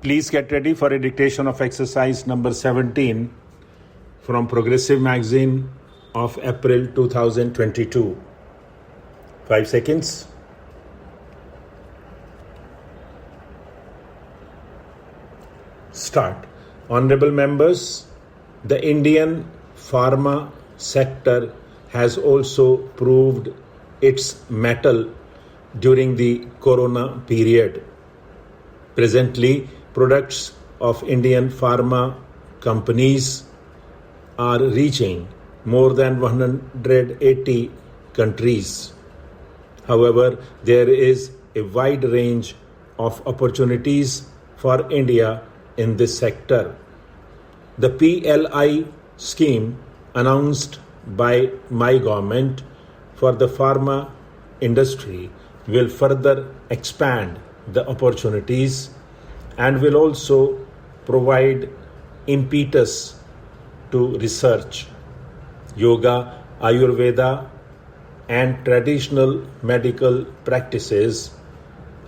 Please get ready for a dictation of exercise number 17 from Progressive Magazine of April 2022. 5 seconds. Start. Honorable members, the Indian pharma sector has also proved its mettle during the corona period. Presently, products of Indian pharma companies are reaching more than 180 countries. However, there is a wide range of opportunities for India in this sector. The PLI scheme announced by my government for the pharma industry will further expand the opportunities and will also provide impetus to research. Yoga, Ayurveda, and traditional medical practices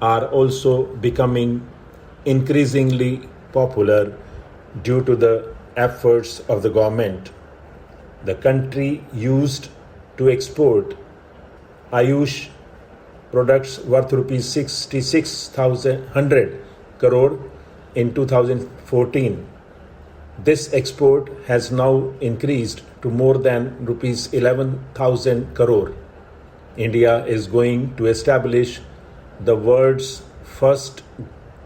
are also becoming increasingly popular due to the efforts of the government. The country used to export Ayush products worth rupees 66,100 crore in 2014. This export has now increased to more than rupees 11,000 crore. India is going to establish the world's first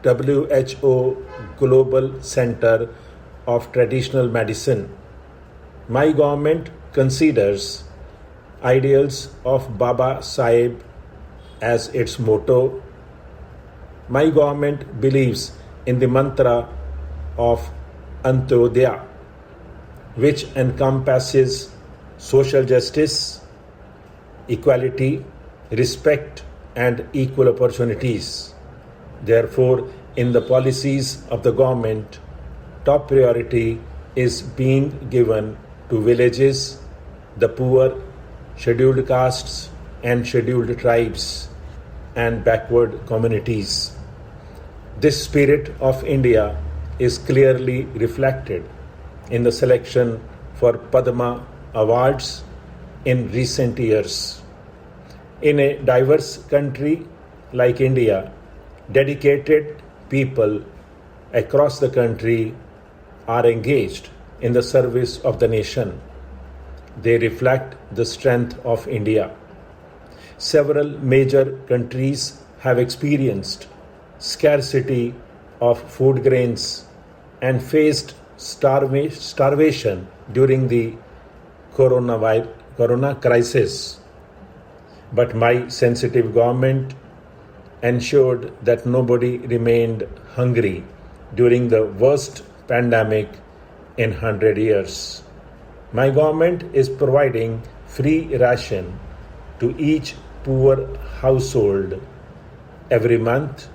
WHO Global Center of Traditional Medicine. My government considers ideals of Baba Sahib as its motto. My government believes in the mantra of Antyodaya, which encompasses social justice, equality, respect, and equal opportunities. Therefore, in the policies of the government, top priority is being given to villages, the poor, scheduled castes, and scheduled tribes, and backward communities. This spirit of India is clearly reflected in the selection for Padma Awards in recent years. In a diverse country like India, dedicated people across the country are engaged in the service of the nation. They reflect the strength of India. Several major countries have experienced scarcity of food grains and faced starvation during the corona crisis. But my sensitive government ensured that nobody remained hungry during the worst pandemic in 100 years. My government is providing free ration to each poor household every month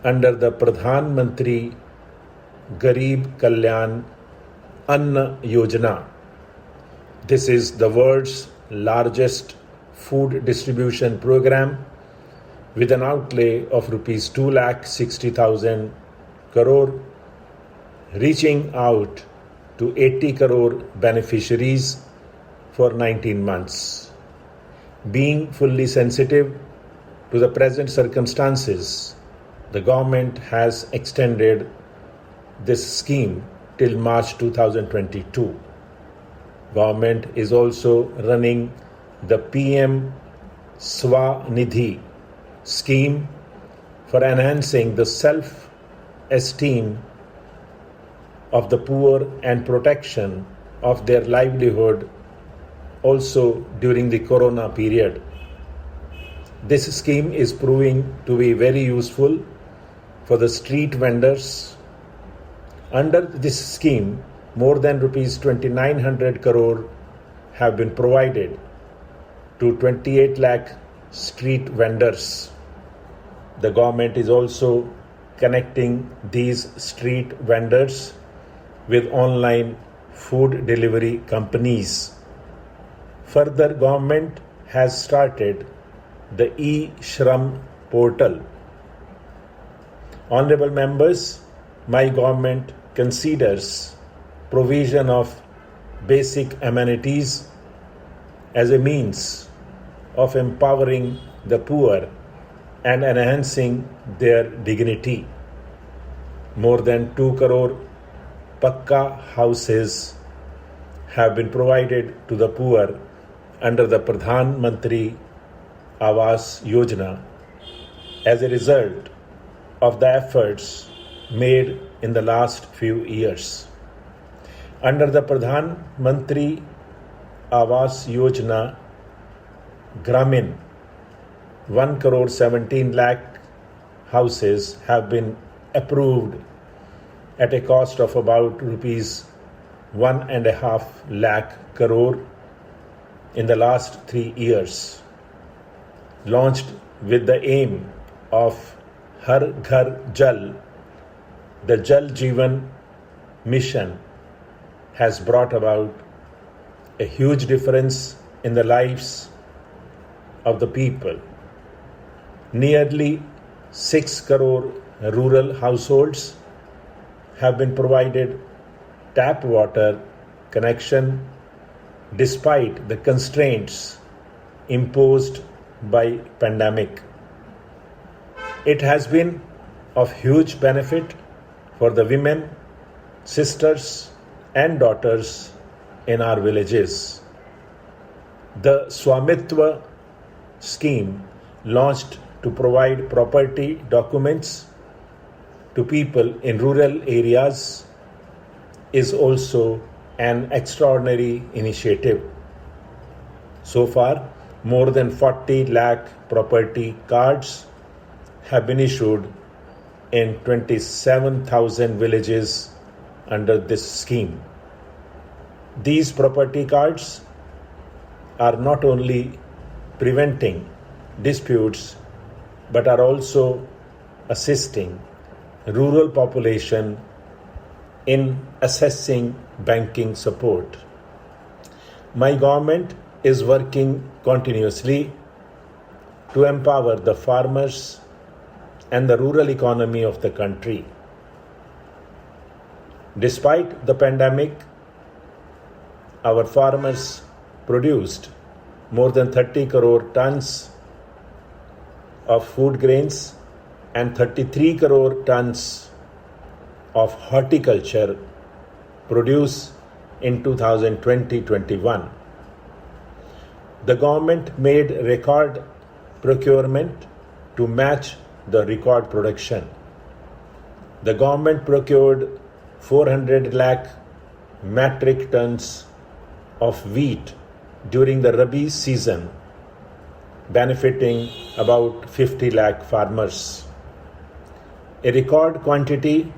under the Pradhan Mantri Garib Kalyan Anna Yojana. This is the world's largest food distribution program with an outlay of rupees 2,60,000 crore, reaching out to 80 crore beneficiaries for 19 months. Being fully sensitive to the present circumstances, the government has extended this scheme till March 2022. Government is also running the PM Swanidhi scheme for enhancing the self-esteem of the poor and protection of their livelihood also during the corona period. This scheme is proving to be very useful for the street vendors. Under this scheme, more than rupees 2,900 crore have been provided to 28 lakh street vendors. The government is also connecting these street vendors with online food delivery companies. Further, government has started the e-Shram portal. Honorable members, my government considers provision of basic amenities as a means of empowering the poor and enhancing their dignity. More than 2 crore Pakka houses have been provided to the poor under the Pradhan Mantri Awas Yojana as a result of the efforts made in the last few years. Under the Pradhan Mantri Awas Yojana, Gramin 1 crore 17 lakh houses have been approved at a cost of about rupees 1.5 lakh crore in the last 3 years. Launched with the aim of Har Ghar Jal, the Jal Jeevan mission has brought about a huge difference in the lives of the people. Nearly 6 crore rural households have been provided tap water connection despite the constraints imposed by pandemic. It has been of huge benefit for the women, sisters and daughters in our villages. The Swamitva scheme launched to provide property documents to people in rural areas is also an extraordinary initiative. So far, more than 40 lakh property cards have been issued in 27,000 villages under this scheme. These property cards are not only preventing disputes but are also assisting rural population in assessing banking support. My government is working continuously to empower the farmers and the rural economy of the country. Despite the pandemic, our farmers produced more than 30 crore tons of food grains and 33 crore tons of horticulture produce in 2020-21. The government made record procurement to match the record production. The government procured 400 lakh metric tons of wheat during the Rabi season, benefiting about 50 lakh farmers. A record quantity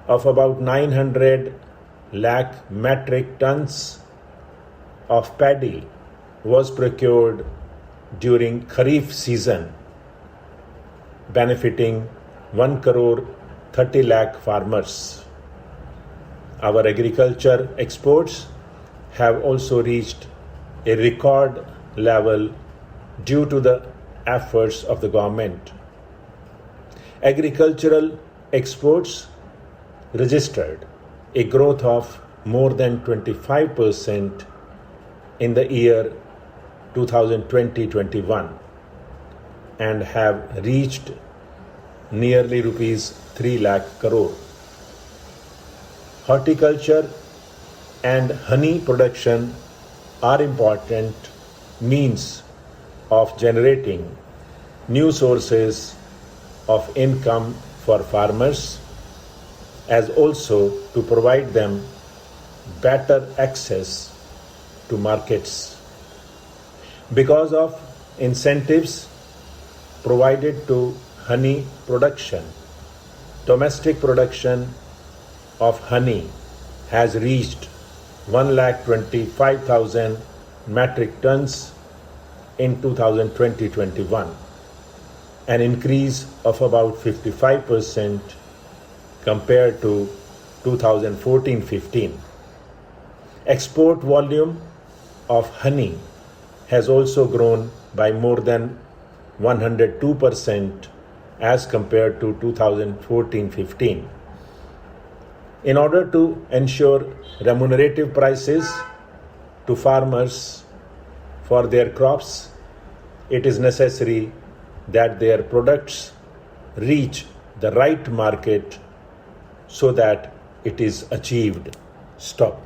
of about 900 lakh metric tons of paddy was procured during Kharif season, benefiting 1 crore 30 lakh farmers. Our agriculture exports have also reached a record level due to the efforts of the government. Agricultural exports registered a growth of more than 25% in the year 2020-21 and have reached nearly rupees 3 lakh crore. Horticulture and honey production are important means of generating new sources of income for farmers, as also to provide them better access to markets. Because of incentives provided to honey production, domestic production of honey has reached 1,25,000 metric tons in 2020-21, an increase of about 55% compared to 2014-15. Export volume of honey has also grown by more than 102% as compared to 2014-15. In order to ensure remunerative prices to farmers for their crops, it is necessary that their products reach the right market so that it is achieved. Stop.